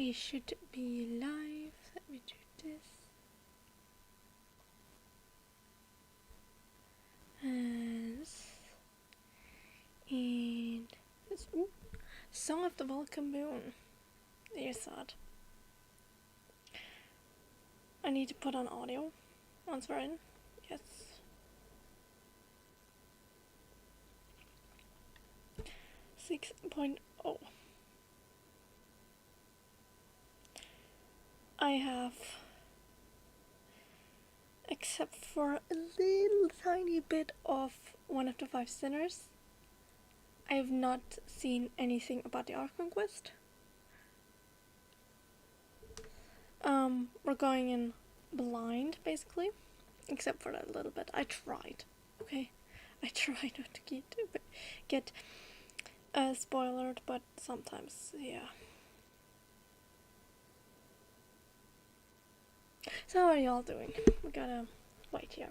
we should be live. Let me do this. And this, Song of the Welcome Moon. There's that. I need to put on audio once we're in. Yes. Six 6.0. I have, except for a little tiny bit of One of the Five Sinners, I have not seen anything about the Ark Conquest. We're going in blind, basically, except for that little bit. I tried, okay? I tried not to get spoiled, but sometimes, yeah. So how are y'all doing? We gotta wait here.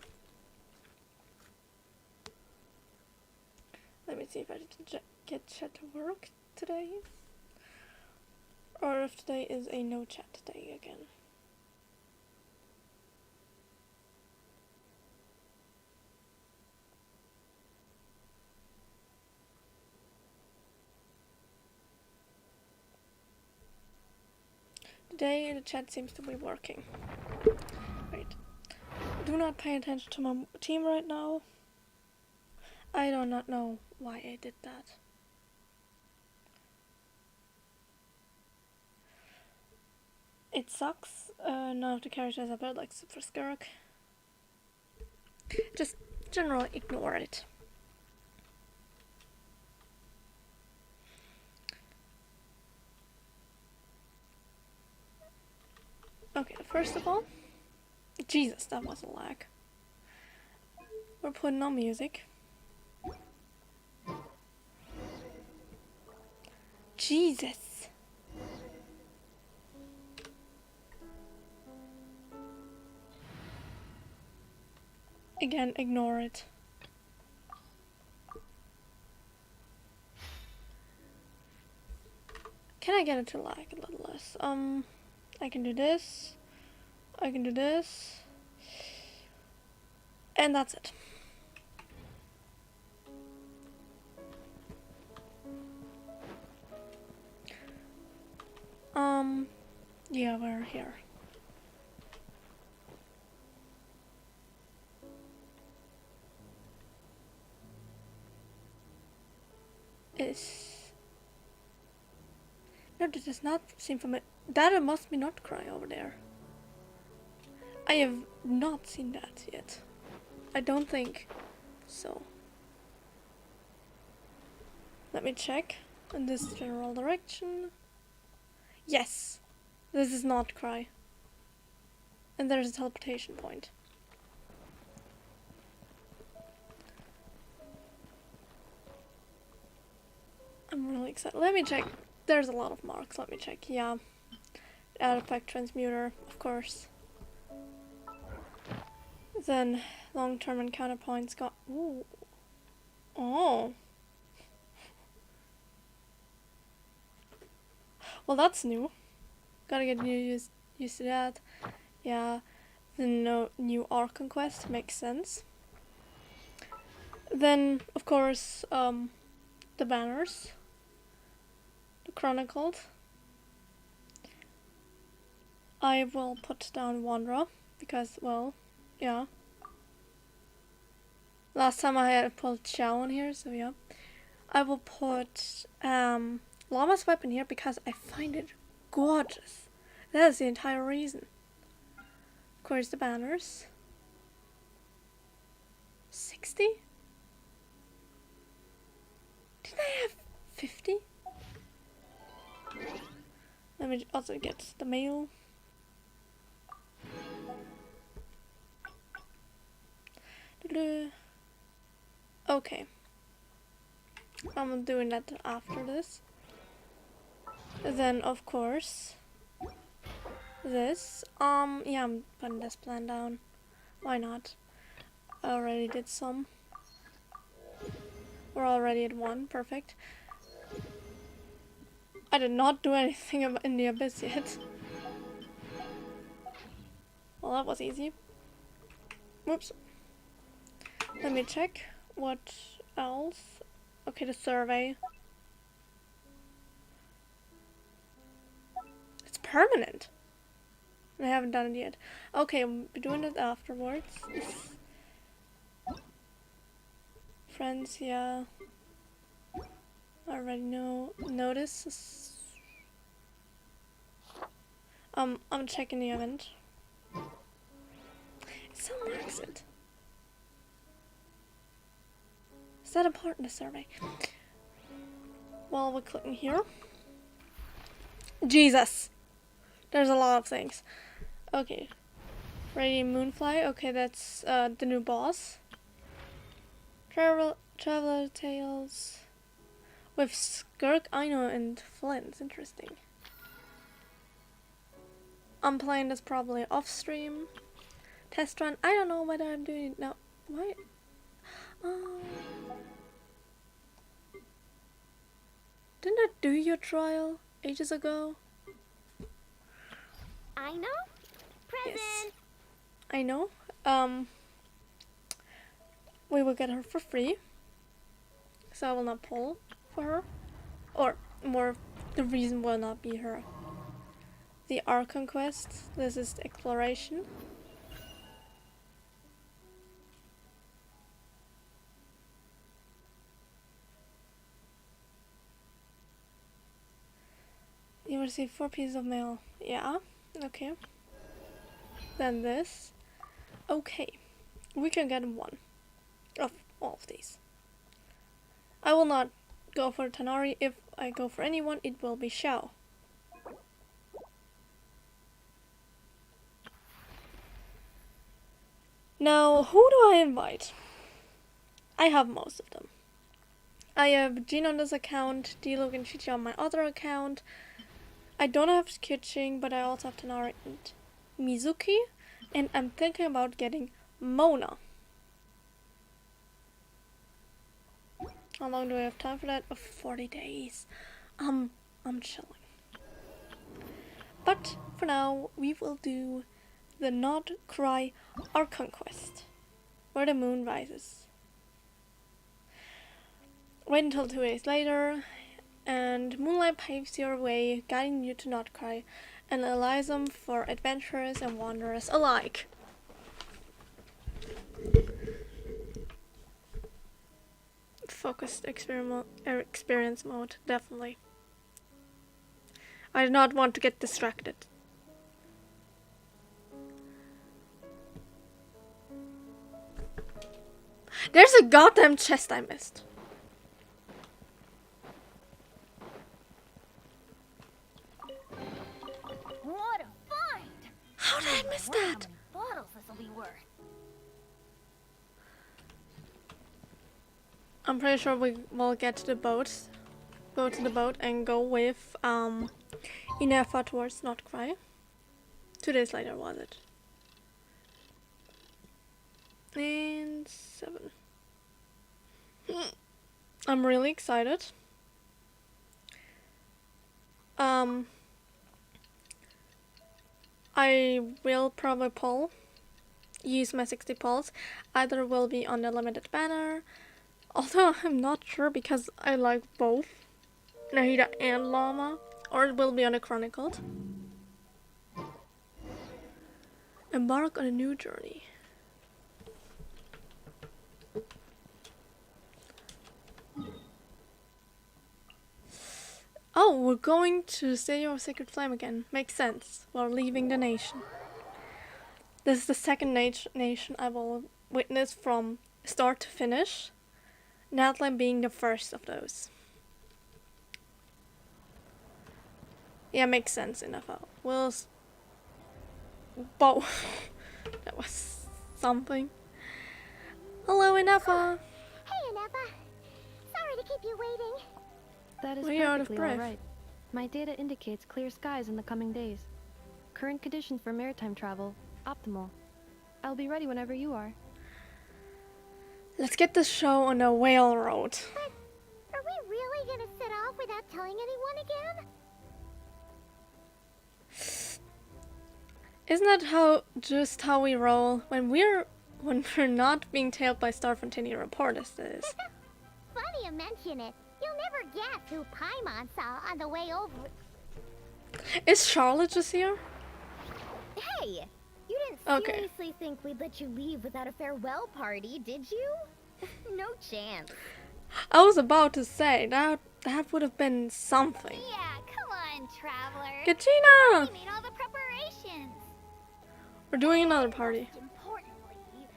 Let me see if I can get chat to work today. Or if today is a no chat day again. Today the chat seems to be working. Wait. Do not pay attention to my team right now. I do not know why I did that. It sucks. None of the characters are bad, like Super Skirk. Just generally ignore it. Okay, first of all, Jesus, that was a lag. We're putting on music. Jesus. Again, ignore it. Can I get it to lag a little less? I can do this. I can do this. And that's it. Yeah, we're here. No, this does not seem familiar. That must be Nod Krai over there. I have not seen that yet. I don't think so. Let me check in this general direction. Yes, this is Nod Krai. And there's a teleportation point. I'm really excited. Let me check. There's a lot of marks. Let me check. Yeah. Artifact transmuter, of course. Then long-term encounter points got. Ooh. Oh. Well, that's new. Gotta get used to that. Yeah. The new Ark Conquest makes sense. Then, of course, the banners. The Chronicled. I will put down Wanderer because, well, yeah. Last time I had pulled Xiao on here, so yeah. I will put Llama's Weapon here because I find it gorgeous. That is the entire reason. Of course, the banners. 60? Didn't I have 50? Let me also get the mail. Okay. I'm doing that after this. Then, of course, this. Yeah, I'm putting this plan down. Why not? I already did some. We're already at 1. Perfect. I did not do anything in the abyss yet. Well, that was easy. Whoops. Let me check. What else? Okay, the survey. It's permanent. I haven't done it yet. Okay, we'll be doing it afterwards. Friends, yeah. I already notice. I'm checking the event. It still marks it. Is that important, the survey? Well, we're clicking here. Jesus! There's a lot of things. Okay. Ready Moonfly. Okay, that's the new boss. Traveler Tales. With Skirk, Aino, and Flint. Interesting. I'm playing this probably off stream. Test run. I don't know whether I'm doing it now. Why? Didn't I do your trial ages ago? I know. Present. Yes. I know. We will get her for free. So I will not pull for her. Or more, the reason will not be her. The Archon quest. This is the exploration. You receive 4 pieces of mail. Yeah, okay. Then this. Okay. We can get one of all of these. I will not go for Tanari. If I go for anyone, it will be Xiao. Now, who do I invite? I have most of them. I have Jin on this account, D-Look and Chichi on my other account. I don't have Kitching, but I also have Tanari and Mizuki. And I'm thinking about getting Mona. How long do I have time for that? 40 days. I'm chilling. But for now, we will do the Nod Krai Archon quest, where the moon rises. Wait until 2 days later, and moonlight paves your way, guiding you to Nod Krai, an Elysium for adventurers and wanderers alike. Focused experience mode, definitely. I do not want to get distracted. There's a goddamn chest I missed. What a find! How did I miss that? How many bottles this'll be worth? I'm pretty sure we will get to the boat. Go to the boat and go with Inefa towards Nod Krai. 2 days later was it? And 7. I'm really excited. I will probably use my 60 pulls. Either will be on the limited banner, although I'm not sure because I like both Nahida and Llama, or it will be on the Chronicled. Embark on a new journey. Oh, we're going to the City of Sacred Flame again. Makes sense. We're leaving the nation. This is the second nation I will witness from start to finish. Natlan being the first of those. Yeah, makes sense enough. Will's bow. That was something. Hello, Inefa. Hey, Inefa. Sorry to keep you waiting. That is We are out of perfectly breath. all right. My data indicates clear skies in the coming days. Current conditions for maritime travel, optimal. I'll be ready whenever you are. Let's get this show on the whale road. But are we really gonna set off without telling anyone again? Isn't that how we roll when we're not being tailed by Star Fontini reporters? This is. Funny you mention it. You'll never guess who Paimon saw on the way over. Is Charlotte just here? Hey, you didn't Okay. seriously think we'd let you leave without a farewell party, did you? No chance. I was about to say that would have been something. Yeah, come on, Traveler. Katrina! We made all the preparations. We're doing another party. Most importantly,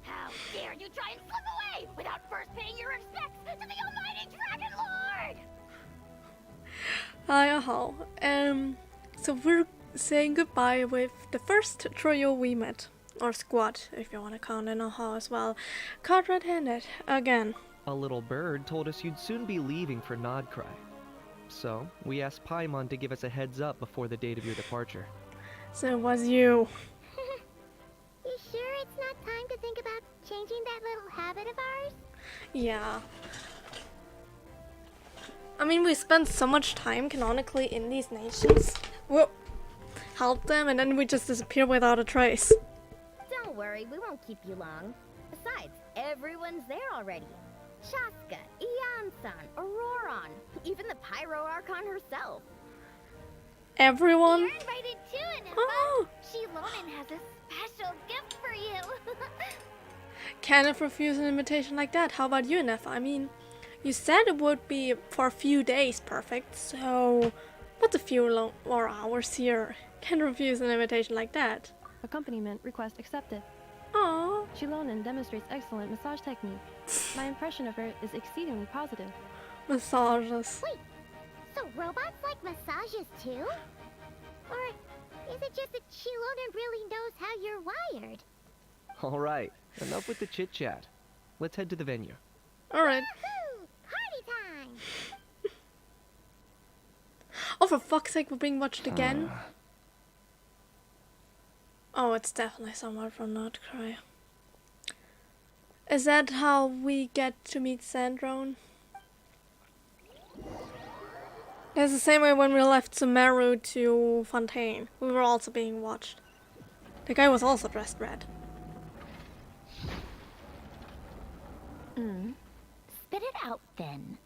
how dare you try and slip away without first paying your respects to the almighty Dragon Lord! Hi, so we're saying goodbye with the first trio we met. Or squad, if you want to count in Aha as well. Caught red-handed, again. A little bird told us you'd soon be leaving for Nod Krai. So, we asked Paimon to give us a heads up before the date of your departure. So it was you. You sure it's not time to think about changing that little habit of ours? Yeah. I mean, we spent so much time canonically in these nations. We'll help them and then we just disappear without a trace. Don't worry, we won't keep you long. Besides, everyone's there already. Shaska, Ian-san, Auroron, even the Pyro Archon herself. Everyone? You're invited too, Anapa. Oh! Shilonen has a special gift for you. Can't refuse an invitation like that. How about you, Nefa? I mean, you said it would be for a few days perfect, so what's a few more hours here? Can't refuse an invitation like that. Accompaniment request accepted. Aww. Shilonen demonstrates excellent massage technique. My impression of her is exceedingly positive. Massages. Wait, so robots like massages too? Or is it just that Shilonen really knows how you're wired? Alright, enough with the chit-chat. Let's head to the venue. Alright. Woohoo! Party time! Oh, for fuck's sake, we're being watched again? Oh, it's definitely someone from Nod Krai. Is that how we get to meet Sandrone? It's the same way when we left Sumeru to Fontaine. We were also being watched. The guy was also dressed red. Spit it out then.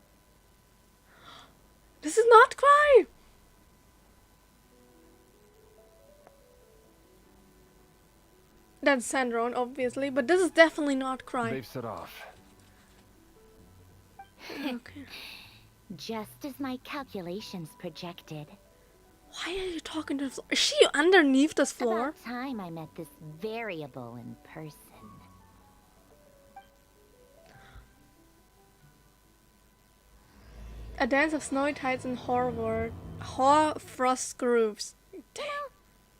This is Nod Krai! That's Sandrone, obviously, but this is definitely Nod Krai. They've set off. Okay. Just as my calculations projected. Why are you talking to the floor? Is she underneath this floor? About time I met this variable in person. A dance of snowy tides and hoar frost grooves. Damn.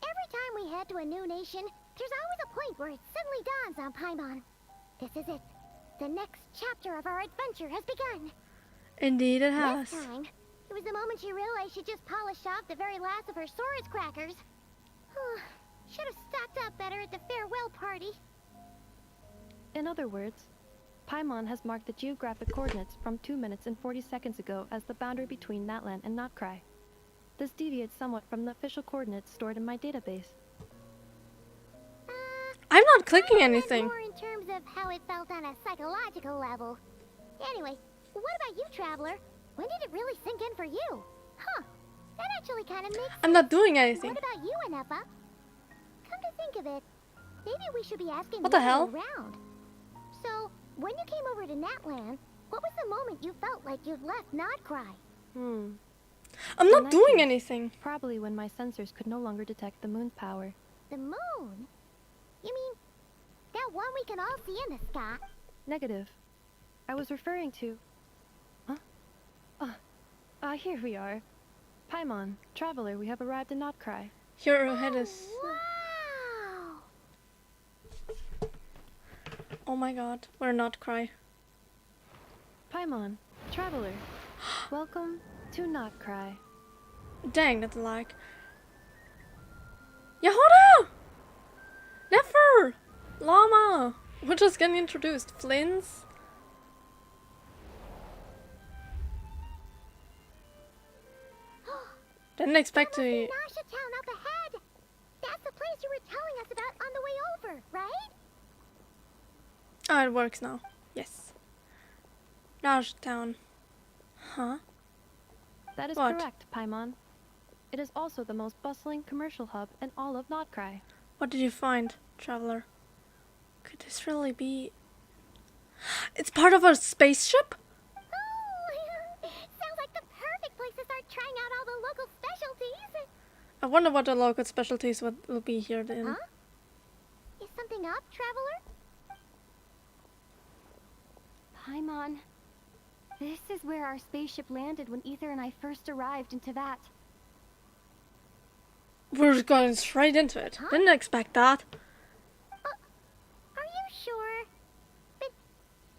Every time we head to a new nation, there's always a point where it suddenly dawns on Paimon. This is it. The next chapter of our adventure has begun. Indeed it has. This time, it was the moment she realized she just polished off the very last of her swords crackers. Should have stocked up better at the farewell party. In other words, Paimon has marked the geographic coordinates from 2 minutes and 40 seconds ago as the boundary between Natlan and Nod Krai. This deviates somewhat from the official coordinates stored in my database. I'm not clicking I meant anything. more in terms of how it felt on a psychological level. Anyway, what about you, Traveler? When did it really sink in for you? Huh, that actually kind of makes sense. I'm not doing anything. What about you, Anepa? Come to think of it, maybe we should be asking What the people hell? around. So, when you came over to Natlan, what was the moment you felt like you'd left Nod Krai? I'm In not that doing case, anything. Probably when my sensors could no longer detect the moon's power. The moon? You mean that one we can all see in the sky? Negative. I was referring to... Huh? Here we are. Paimon, Traveler, we have arrived in Nod Krai. Here ahead is... Wow! Oh my god, we're Nod Krai. Paimon, Traveler, welcome to Nod Krai. Dang, that's a lag. Yahoda! Nefer! Llama! We're just getting introduced. Flynn's? Didn't expect to... Nasha Town up ahead! That's the you were telling us about on the way over, right? Oh, it works now. Yes. Nod Town. Huh? That is What? correct, Paimon. It is also the most bustling commercial hub in all of Nod Krai. What did you find, traveler? Could this really be... It's part of a spaceship? Oh, sounds like the perfect place to start trying out all the local specialties. I wonder what the local specialties will be here then. Huh? Is something up, traveler? Paimon, this is where our spaceship landed when Ether and I first arrived in Teyvat. We're going straight into it. Huh? Didn't expect that. Are you sure? But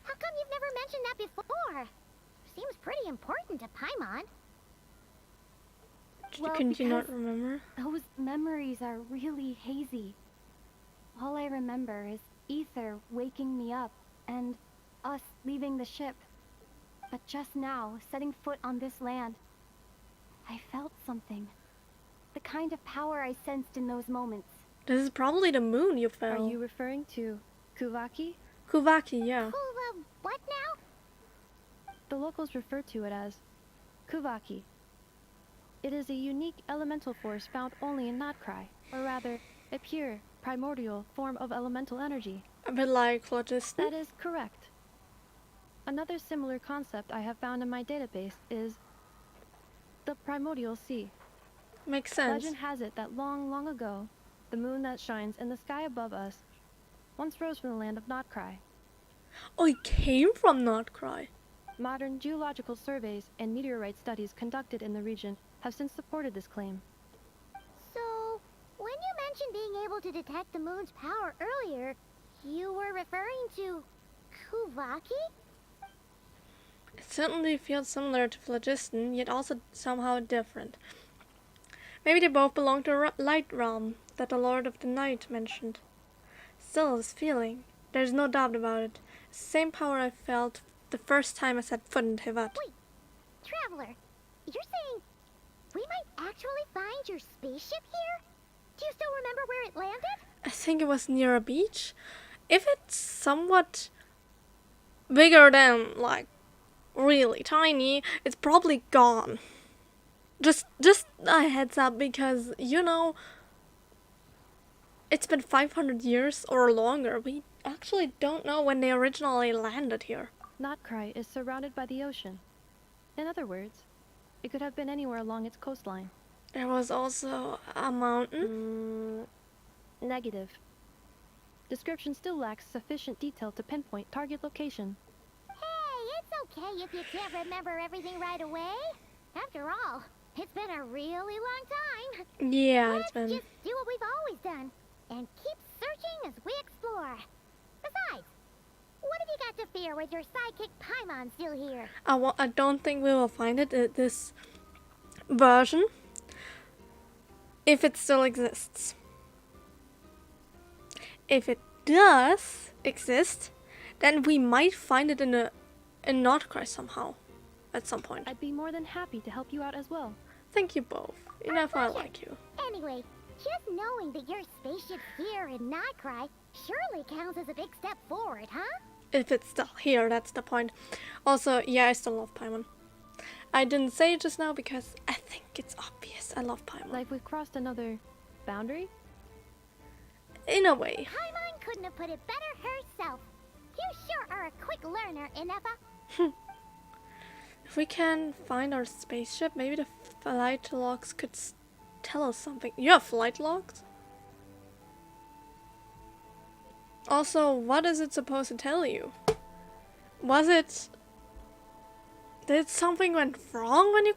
how come you've never mentioned that before? Seems pretty important to Paimon. Well, Can you not because remember? those memories are really hazy. All I remember is Ether waking me up and us leaving the ship. But just now, setting foot on this land, I felt something. The kind of power I sensed in those moments. This is probably the moon you fell. Are you referring to Kuvaki? Kuvaki, yeah. What now? The locals refer to it as Kuvaki. It is a unique elemental force found only in Nod Krai, or rather, a pure, primordial form of elemental energy. A bit like phlogiston. That is correct. Another similar concept I have found in my database is the primordial sea. Makes sense. Legend has it that long, long ago, the moon that shines in the sky above us once rose from the land of Nod Krai. Oh, it came from Nod Krai. Modern geological surveys and meteorite studies conducted in the region have since supported this claim. So, when you mentioned being able to detect the moon's power earlier, you were referring to Kuvaki? It certainly feels similar to phlogiston, yet also somehow different. Maybe they both belong to the light realm that the Lord of the Night mentioned. Still, this feeling, there's no doubt about it. It's the same power I felt the first time I set foot in Teyvat. Wait, traveler, you're saying we might actually find your spaceship here? Do you still remember where it landed? I think it was near a beach. If it's somewhat bigger than, like, really tiny, it's probably gone. Just a heads up, because, you know, it's been 500 years or longer. We actually don't know when they originally landed here. Nod Krai is surrounded by the ocean. In other words, it could have been anywhere along its coastline. There was also a mountain. Negative. Description still lacks sufficient detail to pinpoint target location. Hey, it's okay if you can't remember everything right away. After all, it's been a really long time. Yeah, Let's it's been... just do what we've always done and keep searching as we explore. Besides, what have you got to fear with your sidekick Paimon still here? I don't think we will find it in this version. If it still exists. If it does exist, then we might find it in Nod Krai somehow. At some point. I'd be more than happy to help you out as well. Thank you both. Enough, I pleasure. like you. Anyway, just knowing that your spaceship's here in Nod Krai surely counts as a big step forward, huh? If it's still here, that's the point. Also, yeah, I still love Paimon. I didn't say it just now because I think it's obvious. I love Paimon. Like we've crossed another boundary? In a way. Paimon couldn't have put it better herself. You sure are a quick learner, Inepa. If we can find our spaceship, maybe the flight logs could tell us something. You have flight logs? Also, what is it supposed to tell you? Was it... Did something went wrong when you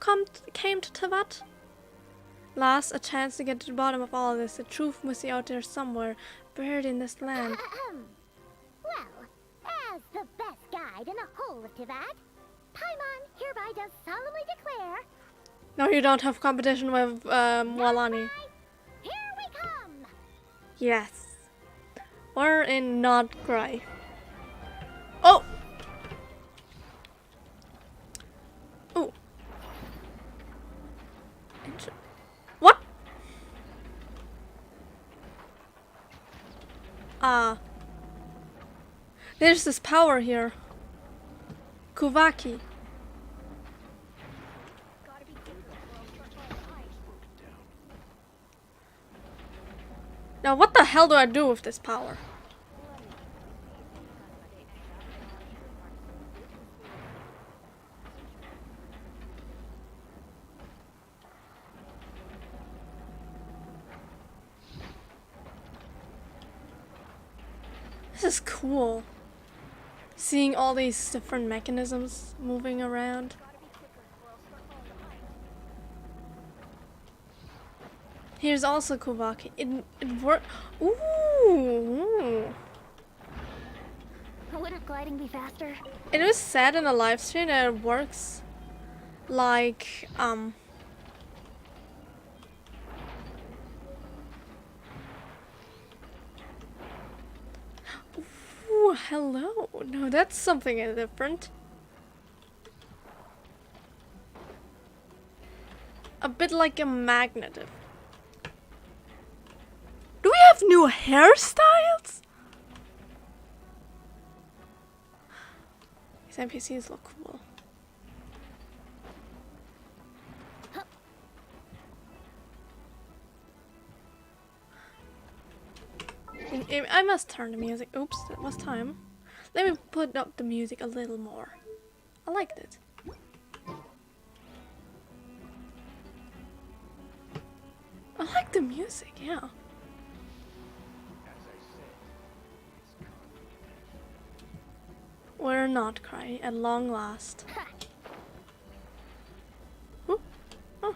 came to Teyvat? Last, a chance to get to the bottom of all of this. The truth must be out there somewhere, buried in this land. Well, as the best guide in the whole of Teyvat, Paimon hereby does solemnly declare... No, you don't have competition with Walani. Here we come! Yes. We're in Nod Krai. Oh! Oh. What? There's this power here. Kuvaki. Now what the hell do I do with this power? This is cool. Seeing all these different mechanisms moving around. Here's also Kuvaki. It worked. Ooh. Wouldn't gliding be faster? It was said in a live stream that it works like Ooh, hello. No, that's something different. A bit like a magnet. Do we have new hairstyles? These NPCs look cool. I must turn the music. Oops, that was time. Let me put up the music a little more. I liked it. I like the music, yeah. We're Nod Krai at long last. Ooh. Oh.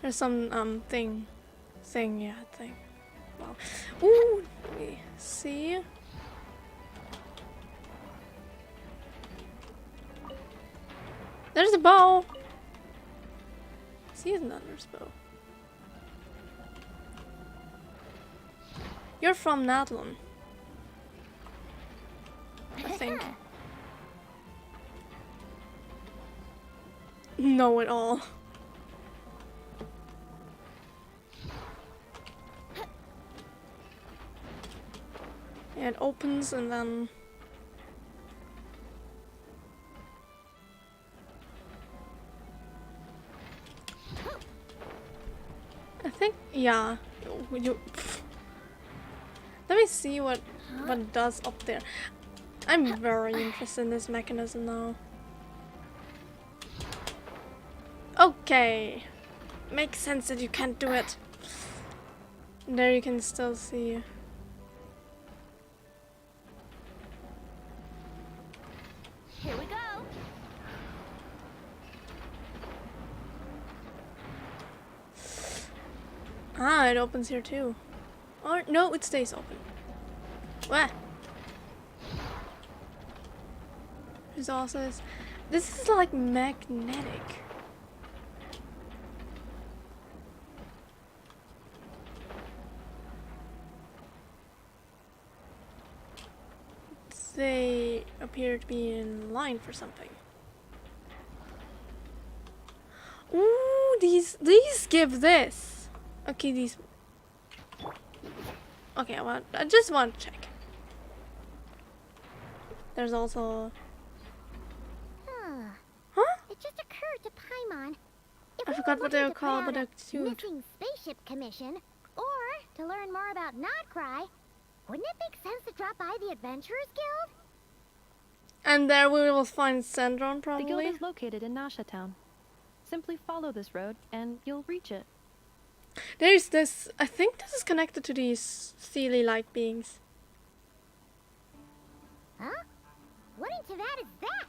There's some thing. Wow. Ooh, let me see. There's a bow. See another bow. You're from Nadlon, I think. Know it all. Yeah, it opens and then I think, yeah. Let me see what it does up there. I'm very interested in this mechanism now. Okay. Makes sense that you can't do it. There you can still see. Here we go. Ah, it opens here too. Or no, it stays open. What? There's also this. This is like magnetic. They appear to be in line for something. Ooh, these give this. Okay, these. Okay, I just want to check. There's also. Huh? It just occurred to Paimon. If I we forgot were what they were looking to called, put but out they're a cute. missing spaceship commission, or to learn more about Nod Krai, wouldn't it make sense to drop by the Adventurers Guild? And there we will find Sandron The probably. guild is located in Nasha Town. Simply follow this road and you'll reach it. There's this. I think this is connected to these steely-like beings. Huh? What into that is that?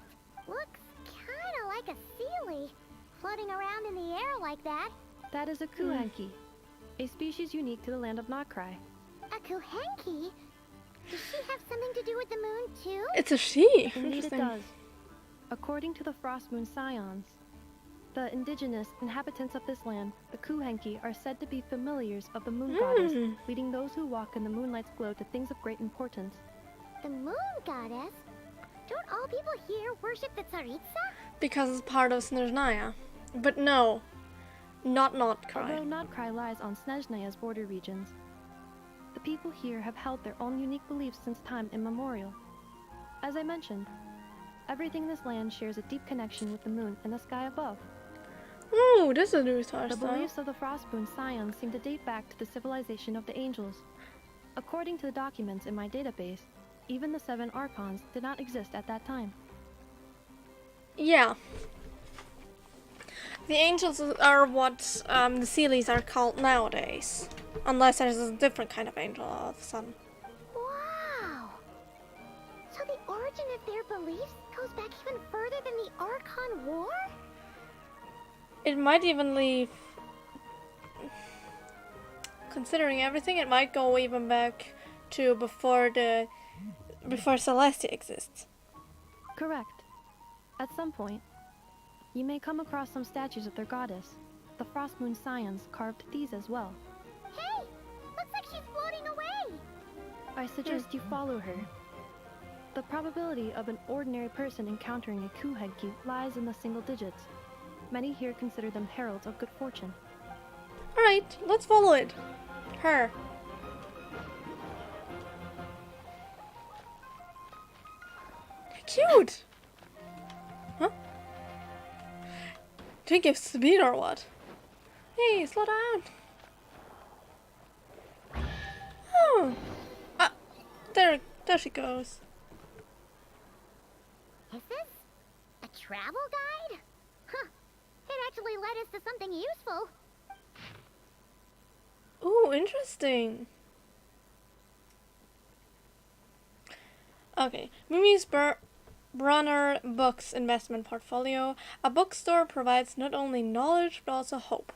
Looks kinda like a Sealy, floating around in the air like that. That is a kuhanki, a species unique to the land of Nod Krai. A Kuhenki? Does she have something to do with the moon too? It's a she. Indeed it Interesting. does. According to the Frost Moon Scions, the indigenous inhabitants of this land, the kuhanki, are said to be familiars of the moon goddess, leading those who walk in the moonlight's glow to things of great importance. The moon goddess? Don't all people here worship the Tsaritsa? Because it's part of Snezhnaya. But no, not Nod Although Krai. Nod Krai lies on Snezhnaya's border regions, The people here have held their own unique beliefs since time immemorial. As I mentioned, everything in this land shares a deep connection with the moon and the sky above. Ooh, this is a new star The style. beliefs of the Frostmoon Scions seem to date back to the civilization of the angels. According to the documents in my database, even the 7 Archons did not exist at that time. Yeah. The angels are what the Sealies are called nowadays. Unless there's a different kind of angel all of a sudden. Wow! So the origin of their beliefs goes back even further than the Archon War? It might even leave... Considering everything, it might go even back to before Celestia exists. Correct. At some point, you may come across some statues of their goddess. The Frostmoon Scions carved these as well. Hey! Looks like she's floating away! I suggest you follow her. The probability of an ordinary person encountering a Kuhegki lies in the single digits. Many here consider them heralds of good fortune. Alright, let's follow it. Her. Cute! Huh? Do you give speed or what? Hey, slow down! Oh! There she goes. Is this a travel guide? Huh. It actually led us to something useful. Ooh, interesting. Okay, Mimi's Brunner Books Investment Portfolio. A bookstore provides not only knowledge but also hope.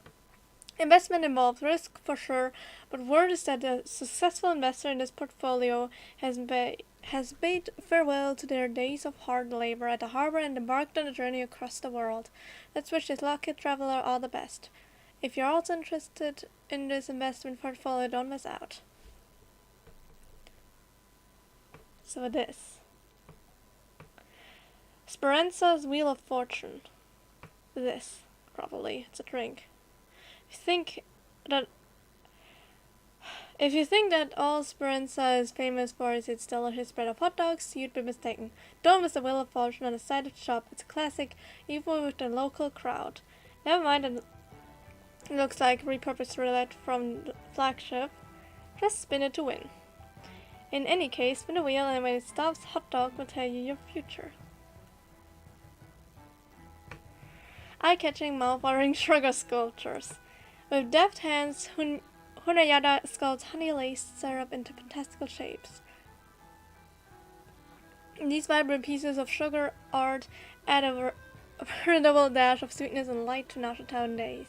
Investment involves risk for sure, but word is that a successful investor in this portfolio has bade farewell to their days of hard labor at the harbor and embarked on a journey across the world. Let's wish this lucky traveler all the best. If you're also interested in this investment portfolio, don't miss out. So this. Speranza's Wheel of Fortune. This, probably. It's a drink. If you think that all Speranza is famous for is its delicious spread of hot dogs, you'd be mistaken. Don't miss the Wheel of Fortune on the side of the shop. It's a classic, even with the local crowd. Never mind that it looks like repurposed roulette from the flagship. Just spin it to win. In any case, spin the wheel and when it stops, hot dog will tell you your future. Eye-catching, mouth-watering sugar sculptures. With deft hands, Hunayada sculpts honey-laced syrup into fantastical shapes. These vibrant pieces of sugar art add a veritable dash of sweetness and light to Nashitown days.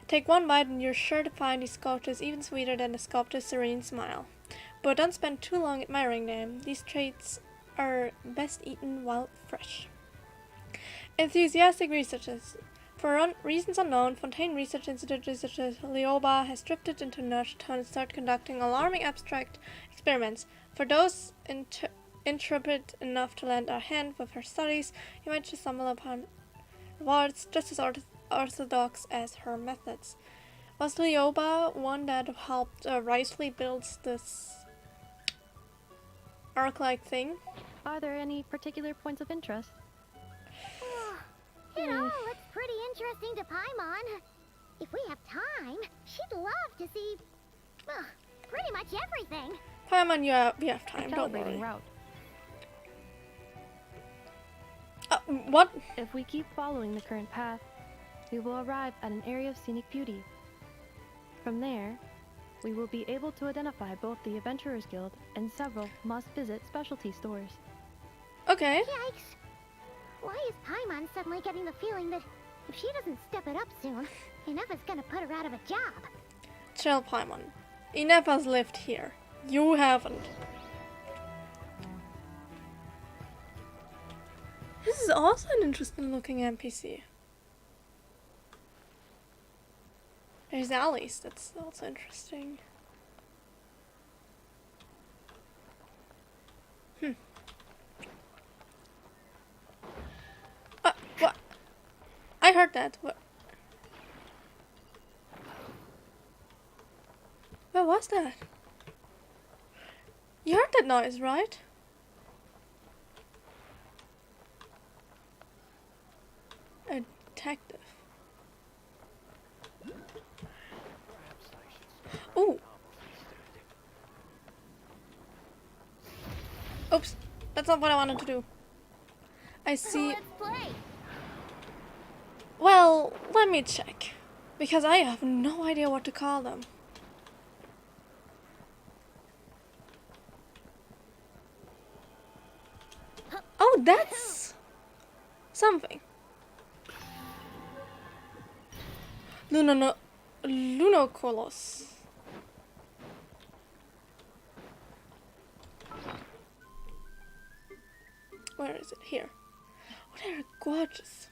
Take one bite and you're sure to find these sculptures even sweeter than the sculptor's serene smile. But don't spend too long admiring them. These treats are best eaten while fresh. Enthusiastic researchers. For reasons unknown, Fontaine Research Institute researcher Lioba has drifted into Nashitown and started conducting alarming abstract experiments. For those intrepid enough to lend a hand with her studies, you might just stumble upon rewards just as orthodox as her methods. Was Lioba one that helped Risley build this arc-like thing? Are there any particular points of interest? It all looks pretty interesting to Paimon. If we have time, she'd love to see pretty much everything. Paimon, we have time, don't worry. Route. What? If we keep following the current path, we will arrive at an area of scenic beauty. From there, we will be able to identify both the Adventurers Guild and several must-visit specialty stores. Okay. Yikes. Why is Paimon suddenly getting the feeling that if she doesn't step it up soon, Inepa's gonna put her out of a job? Chill, Paimon. Inepa's lived here. You haven't. This is also an interesting looking NPC. There's Alice, that's also interesting. What? I heard that. What? Where was that? You heard that noise, right? A detective. Ooh. Oops. That's not what I wanted to do. I see. Let's play. Well, let me check. Because I have no idea what to call them. Oh, that's something. Lunocolos. Where is it? Here. Oh, they're gorgeous.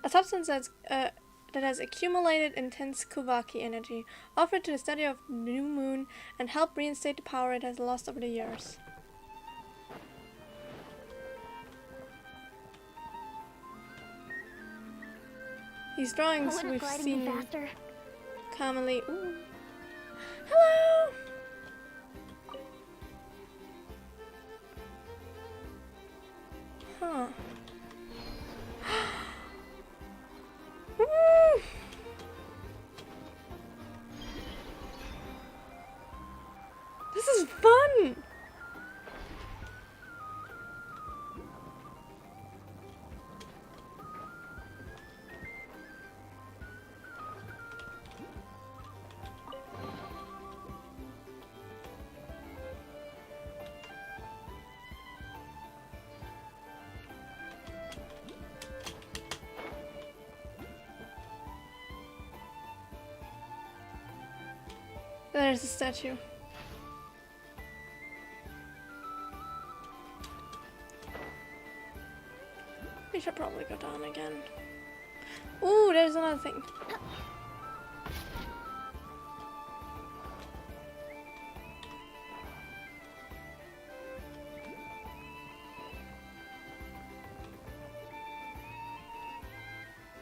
A substance that has accumulated intense Kuvaki energy, offered to the study of the new moon and help reinstate the power it has lost over the years. These drawings Wouldn't we've gliding be seen faster? commonly. Ooh. Hello! Huh. Woo! This is fun! There's a statue. We should probably go down again. Ooh, there's another thing.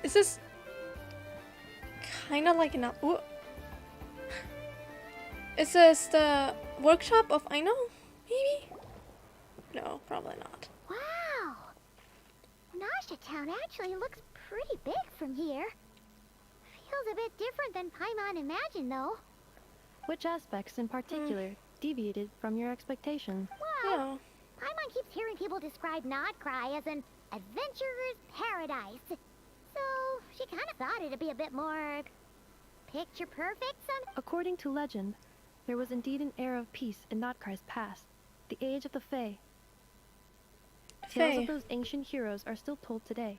Is this kind of like an... Ooh. Is this the workshop of Aino? Maybe? No, probably not. Wow! Nasha Town actually looks pretty big from here. Feels a bit different than Paimon imagined, though. Which aspects in particular deviated from your expectations? Well, Oh. Paimon keeps hearing people describe Nod Krai as an adventurer's paradise. So, she kind of thought it'd be a bit more picture perfect According to legend, there was indeed an era of peace in Nod Krai's past, the age of the Fae. Tales Fae. of those ancient heroes are still told today.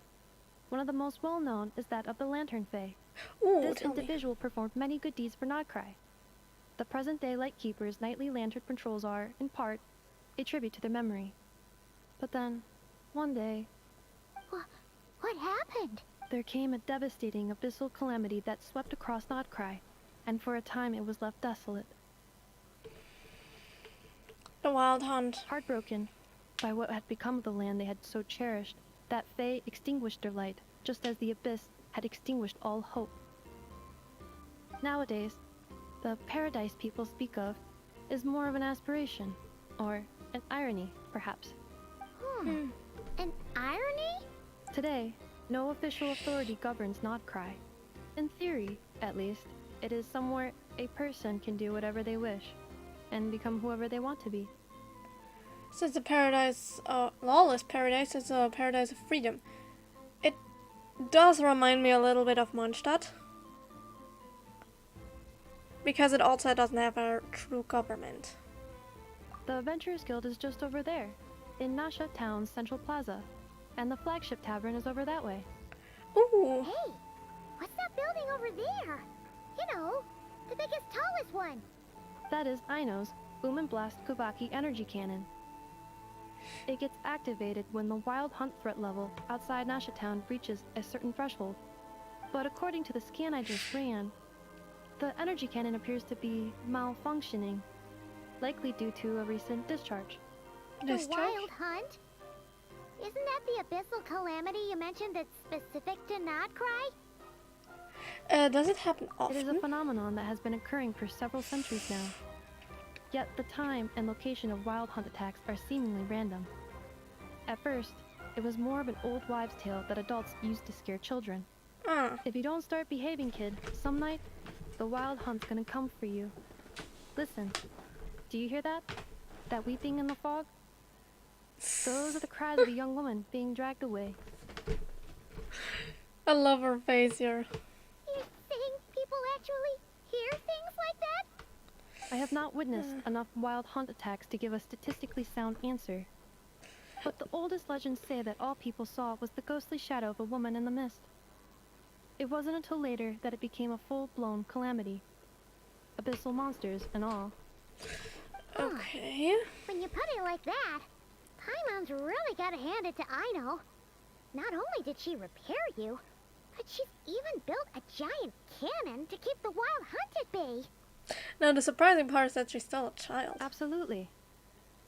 One of the most well-known is that of the Lantern Fae. Ooh, This tell me. individual performed many good deeds for Nod Krai. The present-day Lightkeeper's nightly lantern patrols are, in part, a tribute to their memory. But then, one day, What happened? there came a devastating abyssal calamity that swept across Nod Krai, and for a time it was left desolate. The Wild Hunt. Heartbroken by what had become of the land they had so cherished, that Fae extinguished their light, just as the abyss had extinguished all hope. Nowadays, the paradise people speak of is more of an aspiration, or an irony, perhaps. An irony? Today, no official authority governs Nod Krai. In theory, at least, it is somewhere a person can do whatever they wish, and become whoever they want to be. Since the paradise, lawless paradise is a paradise of freedom. It does remind me a little bit of Mondstadt. Because it also doesn't have a true government. The Adventurers Guild is just over there, in Nasha Town's central plaza, and the flagship tavern is over that way. Ooh, Hey, what's that building over there? You know, the biggest, tallest one. That is Aino's Boom and Blast Kuvaki energy cannon. It gets activated when the Wild Hunt threat level outside Nasha Town reaches a certain threshold. But according to the scan I just ran, the energy cannon appears to be malfunctioning, likely due to a recent discharge. this The church? Wild Hunt? Isn't that the abyssal calamity you mentioned that's specific to Nod Krai? Does it happen It is a often? phenomenon that has been occurring for several centuries now. Yet the time and location of wild hunt attacks are seemingly random. At first, it was more of an old wives' tale that adults used to scare children. If you don't start behaving, kid, some night, the wild hunt's gonna come for you. Listen, do you hear that? That weeping in the fog? Those are the cries of a young woman being dragged away. I love her face here. You're saying people actually hear things like that? I have not witnessed enough wild hunt attacks to give a statistically sound answer. But the oldest legends say that all people saw was the ghostly shadow of a woman in the mist. It wasn't until later that it became a full-blown calamity. Abyssal monsters and all. Okay. When you put it like that, Paimon's really gotta hand it to Aino. Not only did she repair you, but she's even built a giant cannon to keep the wild hunt at bay. Now the surprising part is that she's still a child. Absolutely.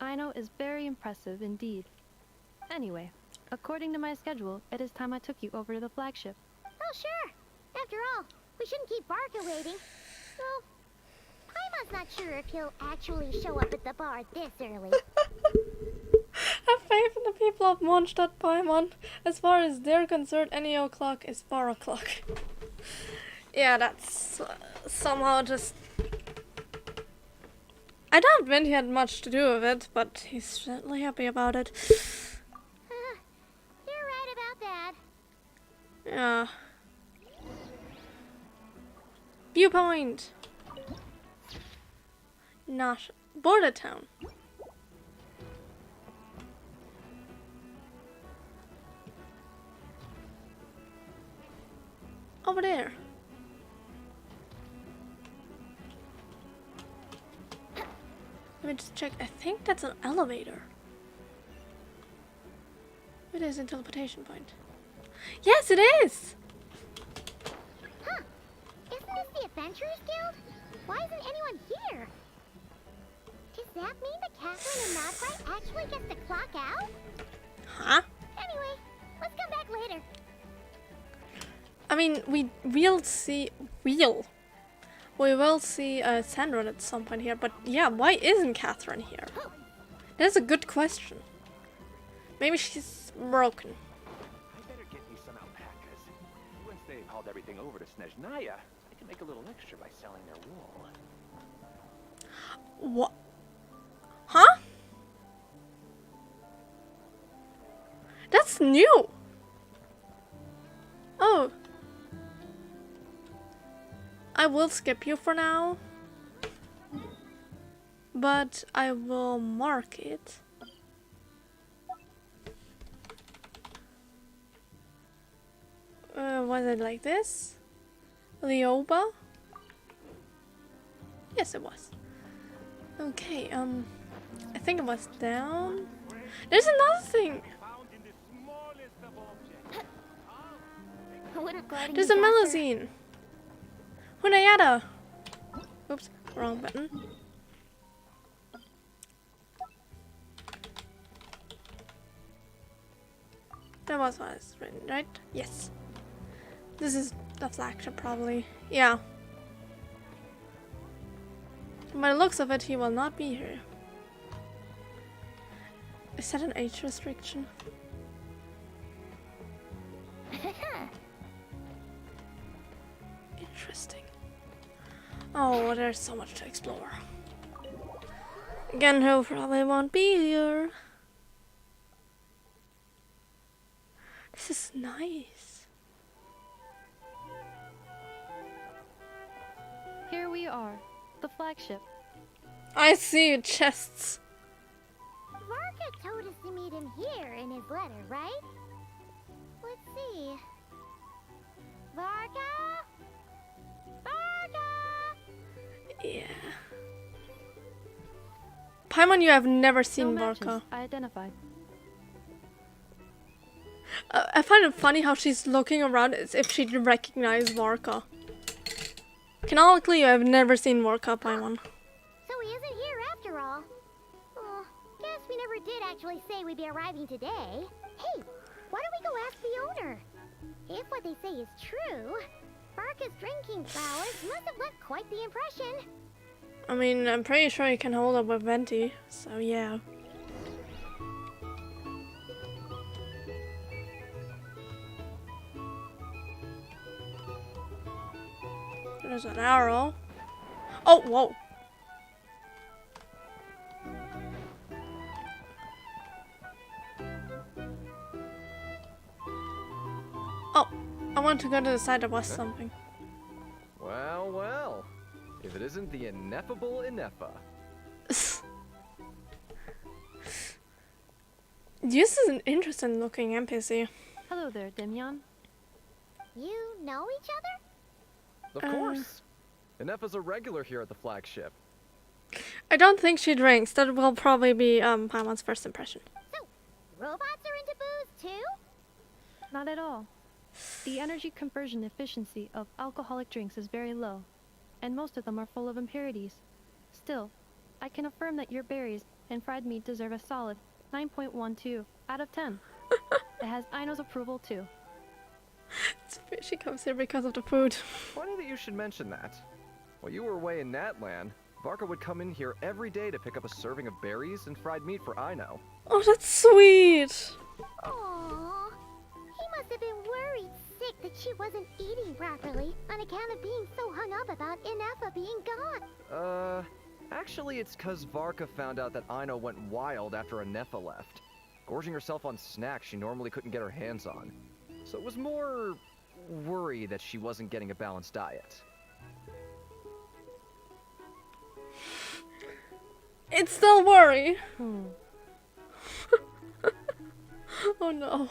Aino is very impressive indeed. Anyway, according to my schedule, it is time I took you over to the flagship. Oh, sure. After all, we shouldn't keep Barca waiting. Well, Paimon's not sure if he'll actually show up at the bar this early. Have faith in the people of Mondstadt, Paimon. As far as they're concerned, any o'clock is 4 o'clock. Yeah, that's somehow just... I doubt Vinny had much to do with it, but he's certainly happy about it. You're right about that. Yeah. Viewpoint! Not Border Town. Over there. Let me just check. I think that's an elevator. It is a teleportation point. Yes, it is! Huh. Isn't this the Adventurers Guild? Why isn't anyone here? Does that mean that Catherine and Nod Krai actually gets to clock out? Huh? Anyway, let's come back later. I mean, we will see Sandra at some point here, but yeah, why isn't Catherine here? That's a good question. Maybe she's broken. I better get me some alpacas. Once they've hauled everything over to Snezhnaya, I can make a little extra by selling their wool. What? Huh? That's new. Oh. I will skip you for now, but I will mark it. Was it like this? Leoba? Yes, it was. Okay, I think it was down. There's another thing. There's a Melusine. Hunayada. Oops, wrong button. That was what I was written, right? Yes. This is the flagship, probably. Yeah. By the looks of it, he will not be here. Is that an age restriction? Interesting. Oh, there's so much to explore. Again, he'll probably won't be here. This is nice. Here we are, the flagship. I see chests. Varka told us to meet him here in his letter, right? Let's see. Varka? Varka! Yeah. Paimon, you have never seen No Varka. matches identified. I find it funny how she's looking around as if she'd recognize Varka. Canonically, you have never seen Varka, Paimon. So he isn't here after all. Oh, guess we never did actually say we'd be arriving today. Hey, why don't we go ask the owner? If what they say is true, Varka's drinking flowers must have left quite the impression. I mean, I'm pretty sure you can hold up with Venti, so yeah. There's an arrow. Oh, whoa. Oh, I want to go to the side. There was something. Well, well. If it isn't the ineffable Ineffa. This is an interesting looking NPC. Hello there, Demyon. You know each other? Of course. Ineffa's a regular here at the flagship. I don't think she drinks. That will probably be Paimon's first impression. So, robots are into booze too? Not at all. The energy conversion efficiency of alcoholic drinks is very low, and most of them are full of impurities. Still, I can affirm that your berries and fried meat deserve a solid 9.12 out of 10. It has Aino's approval too. She comes here because of the food. Funny that you should mention that. While you were away in Natlan, Varka would come in here every day to pick up a serving of berries and fried meat for Aino. Oh, that's sweet. Aww. He must have been worried sick that she wasn't eating properly on account of being so hung up about Ineffa being gone. Actually it's cause Varka found out that Aino went wild after Ineffa left, gorging herself on snacks she normally couldn't get her hands on. So it was more worry that she wasn't getting a balanced diet. It's still worry. Oh no.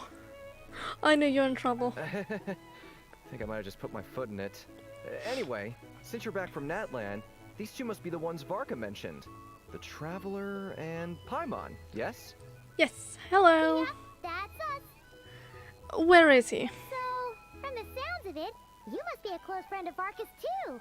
I knew you're in trouble. I think I might have just put my foot in it. Anyway, since you're back from Natlan, these two must be the ones Varka mentioned. The Traveler and Paimon, yes? Yes. Hello. Yep, that's us. Where is he? So, from the sounds of it, you must be a close friend of Varka's too.